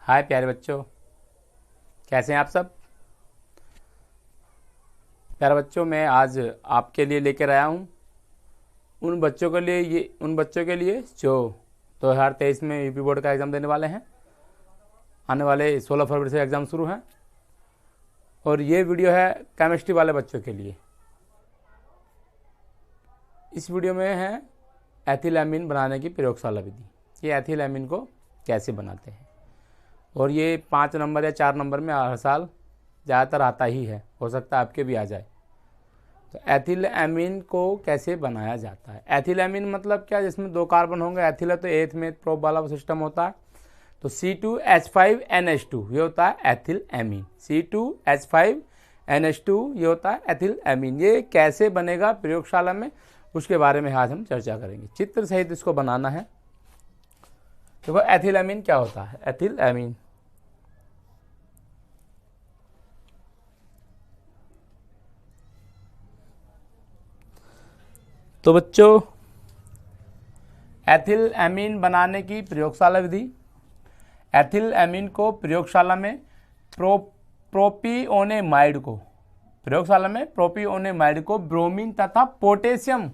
हाय प्यारे बच्चों, कैसे हैं आप सब। प्यारे बच्चों, मैं आज आपके लिए लेकर आया हूँ उन बच्चों के लिए जो 2023 में यूपी बोर्ड का एग्ज़ाम देने वाले हैं। आने वाले 16 फरवरी से एग्ज़ाम शुरू हैं और ये वीडियो है केमिस्ट्री वाले बच्चों के लिए। इस वीडियो में है एथिलएमीन बनाने की प्रयोगशाला विधि। ये एथिलएमीन को कैसे बनाते हैं, और ये 5 नंबर या 4 नंबर में हर साल ज़्यादातर आता ही है, हो सकता है आपके भी आ जाए। तो एथिलएमीन को कैसे बनाया जाता है। एथिलएमीन मतलब क्या, जिसमें 2 कार्बन होंगे। एथिल है तो एथ में प्रोप वाला सिस्टम होता है, तो C2H5NH2 ये होता है एथिलएमीन। C2H5NH2 ये होता है एथिलएमीन। ये कैसे बनेगा प्रयोगशाला में, उसके बारे में आज हम चर्चा करेंगे। चित्र सहित इसको बनाना है। देखो एथिलएमीन क्या होता है। एथिलएमीन तो बच्चों, एथिलएमीन बनाने की प्रयोगशाला विधि। एथिलएमीन को प्रयोगशाला में प्रोपियोनेमाइड को ब्रोमीन तथा पोटेशियम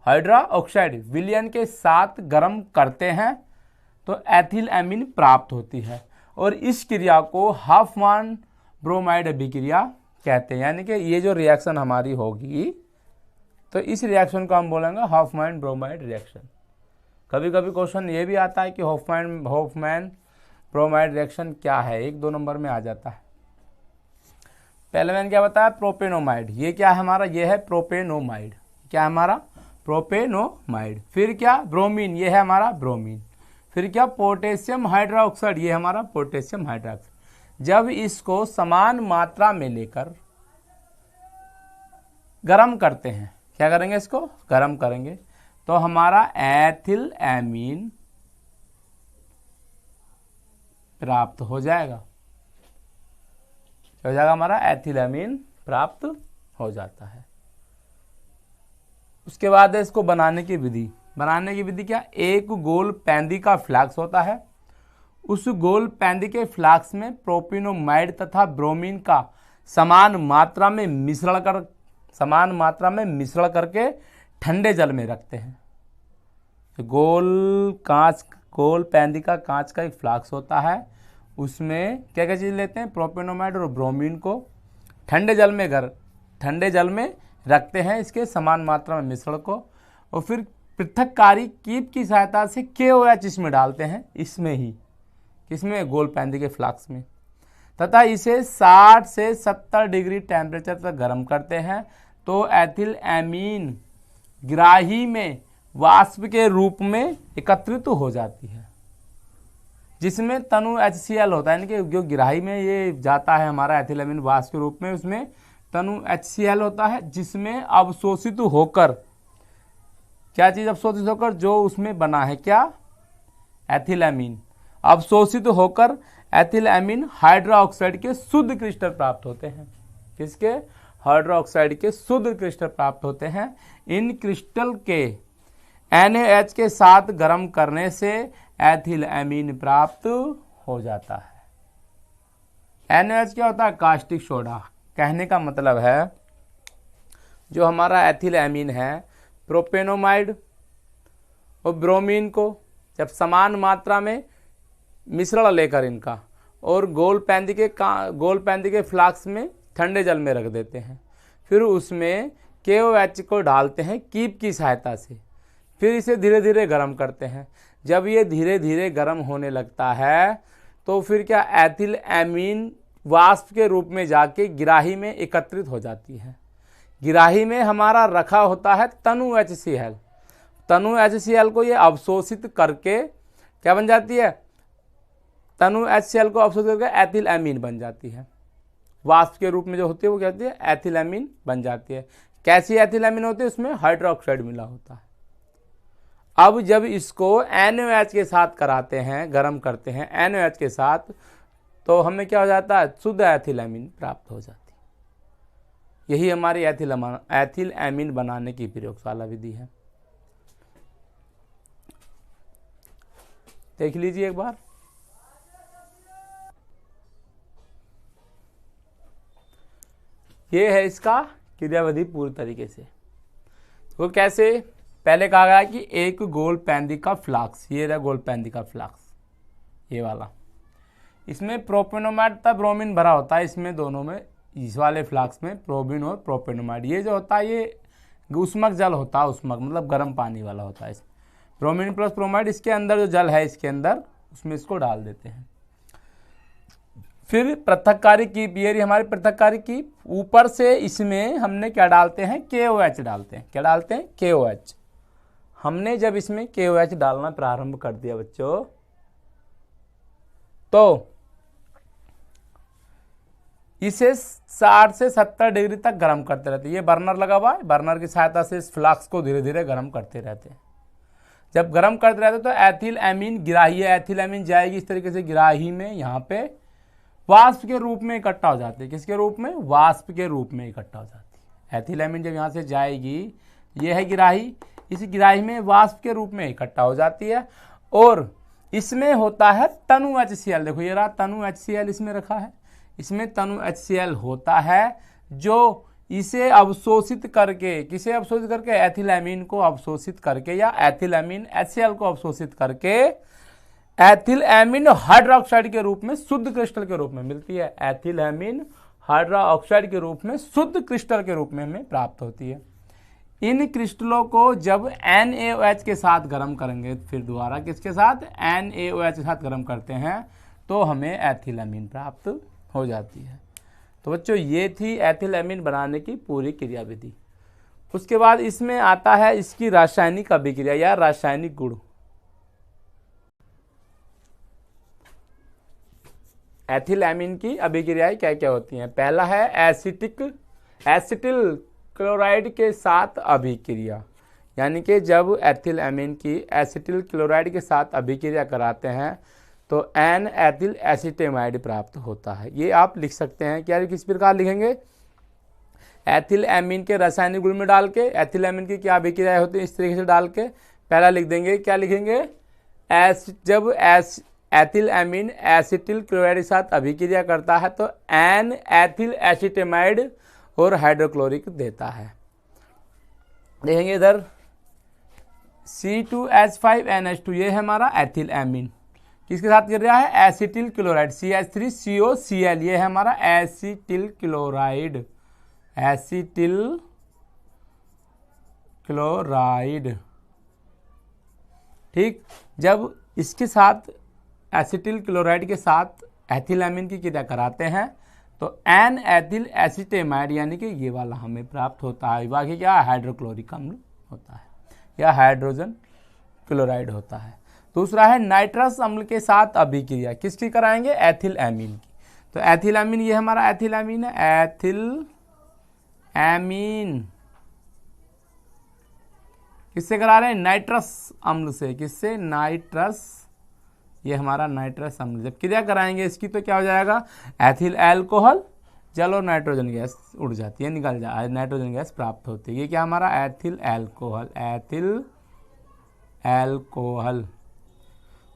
हाइड्रोक्साइड विलयन के साथ गर्म करते हैं तो एथिलएमीन प्राप्त होती है, और इस क्रिया को हॉफमैन ब्रोमाइड अभिक्रिया कहते हैं। यानी कि ये जो रिएक्शन हमारी होगी, तो इस रिएक्शन को हम बोलेंगे हॉफमैन ब्रोमाइड रिएक्शन। कभी कभी क्वेश्चन ये भी आता है कि हॉफमैन ब्रोमाइड रिएक्शन क्या है, 1-2 नंबर में आ जाता है। पहले मैंने क्या बताया, प्रोपेनोमाइड। ये क्या है हमारा, ये है प्रोपेनोमाइड। क्या है हमारा, प्रोपेनोमाइड। फिर क्या, ब्रोमीन, ये है हमारा ब्रोमीन। फिर क्या, पोटेशियम हाइड्रोक्साइड, ये हमारा पोटेशियम हाइड्रोक्साइड। जब इसको समान मात्रा में लेकर गर्म करते हैं, क्या करेंगे, इसको गर्म करेंगे, तो हमारा एथिलएमीन प्राप्त हो जाएगा। हो जाएगा हमारा एथिलएमीन प्राप्त हो जाता है। उसके बाद है इसको बनाने की विधि। बनाने की विधि क्या, एक गोल पैंदी का फ्लास्क होता है। उस गोल पैंदी के फ्लास्क में प्रोपियोनेमाइड तथा ब्रोमीन का समान मात्रा में मिश्रण करके ठंडे जल में रखते हैं। गोल पैंदी का कांच का एक फ्लास्क होता है, उसमें क्या क्या चीज़ लेते हैं, प्रोपियोनेमाइड और ब्रोमीन को ठंडे जल में रखते हैं, इसके समान मात्रा में मिश्रण को, और फिर पृथककारी कीप की सहायता से KOH इसमें डालते हैं, किसमें, गोल पैंदी के फ्लास्क में, तथा इसे 60 से 70 डिग्री टेम्परेचर तक गर्म करते हैं। तो एथिलएमीन ग्राही में वाष्प के रूप में एकत्रित हो जाती है, जिसमें तनु HCl होता है। यानी कि जो ग्राही में ये जाता है हमारा एथिलएमीन वाष्प के रूप में, उसमें तनु HCl होता है, जिसमें अवशोषित होकर, क्या चीज़ अवशोषित होकर, जो उसमें बना है क्या, एथिलएमीन। अवशोषित होकर एथिलएमीन हाइड्रोक्साइड के शुद्ध क्रिस्टल प्राप्त होते हैं। किसके, हाइड्रोक्साइड के शुद्ध क्रिस्टल प्राप्त होते हैं। इन क्रिस्टल के NaH के साथ गर्म करने से एथिलएमीन प्राप्त हो जाता है। NaH क्या होता है, कास्टिक सोडा। कहने का मतलब है, जो हमारा एथिलएमीन है, प्रोपेनोमाइड और ब्रोमीन को जब समान मात्रा में मिश्रण लेकर इनका, और गोल पैंदी के फ्लास्क में ठंडे जल में रख देते हैं, फिर उसमें KOH को डालते हैं कीप की सहायता से, फिर इसे धीरे धीरे गर्म करते हैं। जब ये धीरे धीरे गर्म होने लगता है, तो फिर क्या, एथिलएमीन वाष्प के रूप में जाके गिराही में एकत्रित हो जाती है। गिराही में हमारा रखा होता है तनु HCl। तनु HCl को ये अवशोषित करके क्या बन जाती है, तनु HCl को अवशोषित करके एथिलएमीन बन जाती है। वाष्प के रूप में जो होती है वो क्या होती है, एथिलएमीन बन जाती है। कैसी एथिलएमीन होती है, उसमें हाइड्रोक्साइड मिला होता है। अब जब इसको NaOH के साथ कराते हैं, गर्म करते हैं NaOH के साथ, तो हमें क्या हो जाता है, शुद्ध एथिलएमीन प्राप्त हो जाती है। यही हमारी एथिलएमीन बनाने की प्रयोगशाला विधि है। देख लीजिए एक बार। ये है इसका क्रियाविधि पूरी तरीके से। तो कैसे, पहले कहा गया कि एक गोल पैंदी का फ्लाक्स, ये रहा गोल पैंदी का फ्लाक्स, ये वाला, इसमें प्रोपेनोमाइड तथा ब्रोमीन भरा होता है, इसमें दोनों में, इस वाले फ्लाक्स में प्रोबिन और प्रोपेनोमाइड। ये जो होता है ये उष्मक जल होता है, उष्मक मतलब गर्म पानी वाला होता है। ब्रोमीन प्लस ब्रोमाइड, इसके अंदर जो जल है इसके अंदर, उसमें इसको डाल देते हैं। फिर पृथककारी कीप, ये हमारी पृथककारी कीप, ऊपर से इसमें हमने क्या डालते हैं, KOH डालते हैं। क्या डालते हैं, KOH। हमने जब इसमें KOH डालना प्रारंभ कर दिया बच्चों, तो इसे 60 से 70 डिग्री तक गर्म करते रहते हैं। ये बर्नर लगा हुआ है, बर्नर की सहायता से इस फ्लास्क को धीरे धीरे गर्म करते रहते हैं। जब गर्म करते रहते तो एथिल एमीन गिराही है, एथिल एमीन जाएगी इस तरीके से गिराही में, यहाँ पे वाष्प के रूप में इकट्ठा हो जाती है। किसके रूप में, वाष्प के रूप में इकट्ठा हो जाती है। एथिल एमीन जब यहाँ से जाएगी, ये है गिराही, इस गिराही में वाष्प के रूप में इकट्ठा हो जाती है। और इसमें होता है तनु HCl, देखो ये रहा तनु HCl इसमें रखा है, इसमें तनु HCl होता है, जो इसे अवशोषित करके, किसे अवशोषित करके, एथिलएमीन को अवशोषित करके, या एथिलएमीन HCl को अवशोषित करके एथिलएमीन हाइड्रोक्साइड के रूप में शुद्ध क्रिस्टल के रूप में मिलती है। एथिलएमीन हाइड्रोक्साइड के रूप में शुद्ध क्रिस्टल के रूप में हमें प्राप्त होती है। इन क्रिस्टलों को जब NaOH के साथ गर्म करेंगे, फिर दोबारा किसके साथ, NaOH के साथ गर्म करते हैं, तो हमें एथिलएमीन प्राप्त हो जाती है। तो बच्चों ये थी एथिलएमीन बनाने की पूरी क्रियाविधि। उसके बाद इसमें आता है इसकी रासायनिक अभिक्रिया या रासायनिक गुण। एथिलएमीन की अभिक्रियाएं क्या क्या होती हैं। पहला है एसिटिल क्लोराइड के साथ अभिक्रिया, यानी कि जब एथिलएमीन की एसिटिल क्लोराइड के साथ अभिक्रिया कराते हैं तो एन एथिल एसिटेमाइड प्राप्त होता है। ये आप लिख सकते हैं, क्या किस प्रकार लिखेंगे, एथिलएमीन के रासायनिक गुण में डाल के एथिलएमीन की क्या अभिक्रिया होती है, इस तरीके से डाल के पहला लिख देंगे, क्या लिखेंगे, जब एथिलएमीन एसिटिल क्लोराइड के साथ अभिक्रिया करता है तो एन एथिल एसिटेमाइड और हाइड्रोक्लोरिक देता है। देखेंगे इधर C2H5NH2, ये है हमारा एथिलएमीन, किसके साथ गिर रहा है, एसिटिल क्लोराइड, CH3COCl, ये है हमारा एसिटिल क्लोराइड, एसिटिल क्लोराइड। ठीक, जब इसके साथ एसिटिल क्लोराइड के साथ एथिलएमीन की क्रिया कराते हैं तो एन एथिल एसिटेमाइड यानी कि ये वाला हमें प्राप्त होता है। बाकी क्या, हाइड्रोक्लोरिक अम्ल होता है या हाइड्रोजन क्लोराइड होता है। दूसरा है नाइट्रस अम्ल के साथ अभिक्रिया, किसकी कराएंगे, एथिलएमीन की। तो एथिलएमीन, ये हमारा एथिलएमीन है, एथिलएमीन किससे करा रहे हैं, नाइट्रस अम्ल से, किससे, नाइट्रस, ये हमारा नाइट्रस अम्ल। जब क्रिया कराएंगे इसकी तो क्या हो जाएगा, एथिल एल्कोहल, जल और नाइट्रोजन गैस उड़ जाती है, निकल जाए, नाइट्रोजन गैस प्राप्त होती है। ये क्या हमारा एथिल एल्कोहल, एथिल एल्कोहल।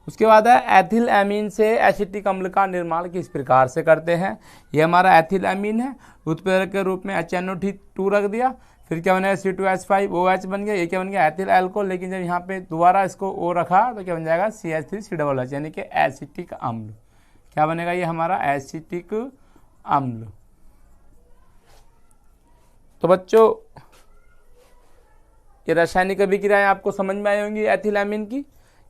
उसके बाद है एथिलएमीन से एसिटिक अम्ल का निर्माण किस प्रकार से करते हैं। ये हमारा एथिलएमीन है, उत्प्रेरक के रूप में HNO2 रख दिया, फिर क्या बनेगा, C2H5OH बन गया, ये क्या बन गया, एथिल एल्कोहल। लेकिन जब यहाँ पे दोबारा इसको O रखा तो क्या बन जाएगा, CH3COOH, यानी कि एसिटिक अम्ल। क्या बनेगा, ये हमारा एसिटिक अम्ल। तो बच्चों ये रासायनिक अभिक्रियाएं आपको समझ में आई होंगी एथिलएमीन की।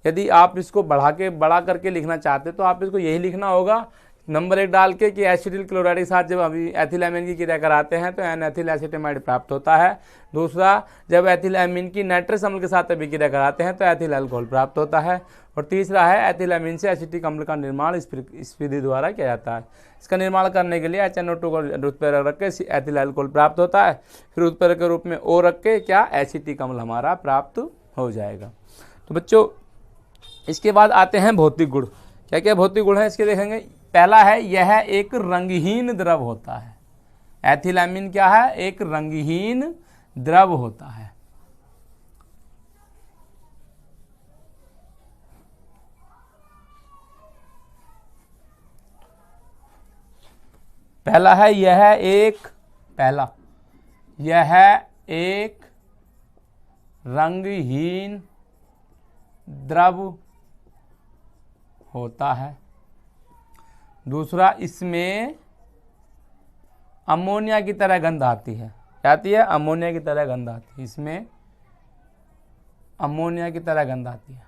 यदि आप इसको बड़ा करके लिखना चाहते तो आप इसको यही लिखना होगा, नंबर 1 डाल के कि एसिटिल क्लोराइड के साथ जब अभी एथिलएमीन की क्रिया कराते हैं तो एन एथिल एसिटेमाइड प्राप्त होता है। दूसरा, जब एथिलएमीन की नाइट्रस अम्ल के साथ अभिक्रिया कराते हैं तो एथिल अल्कोहल प्राप्त होता है। और तीसरा है एथिलएमीन से एसिटिक अम्ल का निर्माण इस विधि द्वारा किया जाता है। इसका निर्माण करने के लिए HNO2 को उत्प्रेरक रख के एथिल अल्कोहल प्राप्त होता है, फिर उत्प्रेरक के रूप में O रख के क्या, एसिटिक अम्ल हमारा प्राप्त हो जाएगा। तो बच्चों इसके बाद आते हैं भौतिक गुण। क्या क्या भौतिक गुण है इसके देखेंगे। पहला है, यह एक रंगहीन द्रव होता है। एथिलएमीन क्या है, एक रंगहीन द्रव होता है। पहला है, यह एक पहला, यह एक रंगहीन द्रव होता है। दूसरा, इसमें अमोनिया की तरह गंध आती है। क्या आती है? अमोनिया की तरह गंध आती है। इसमें अमोनिया की तरह गंध आती है।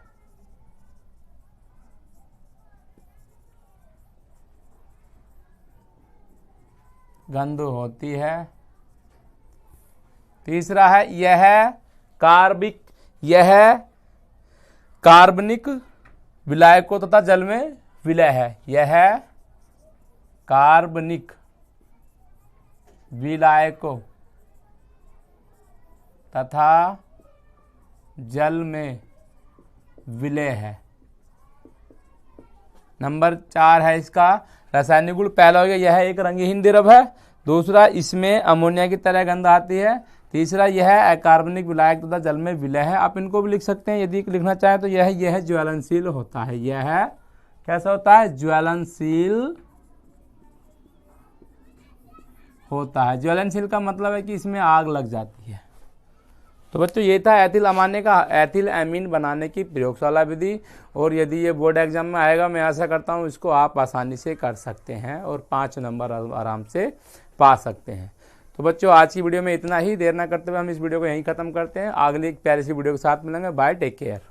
गंध होती है। तीसरा है, यह कार्बनिक विलायकों तथा जल में विलय है। यह कार्बनिक विलायकों तथा जल में विलय है। नंबर 4 है इसका रासायनिक गुण। पहला हो गया, यह एक रंगहीन द्रव है। दूसरा, इसमें अमोनिया की तरह गंध आती है। तीसरा, यह अकार्बनिक विलायक तथा जल में विलय है। आप इनको भी लिख सकते हैं यदि लिखना चाहें तो। यह ज्वलनशील होता है। यह कैसा होता है? ज्वलनशील होता है। ज्वलनशील का मतलब है कि इसमें आग लग जाती है। तो बच्चों, ये था एथिल अमान्य का एथिल एमीन बनाने की प्रयोगशाला विधि। और यदि ये बोर्ड एग्जाम में आएगा, मैं आशा करता हूँ इसको आप आसानी से कर सकते हैं और 5 नंबर आराम से पा सकते हैं। तो बच्चों, आज की वीडियो में इतना ही। देर ना करते हुए हम इस वीडियो को यहीं ख़त्म करते हैं। अगली एक प्यारी सी वीडियो के साथ मिलेंगे। Bye, take care.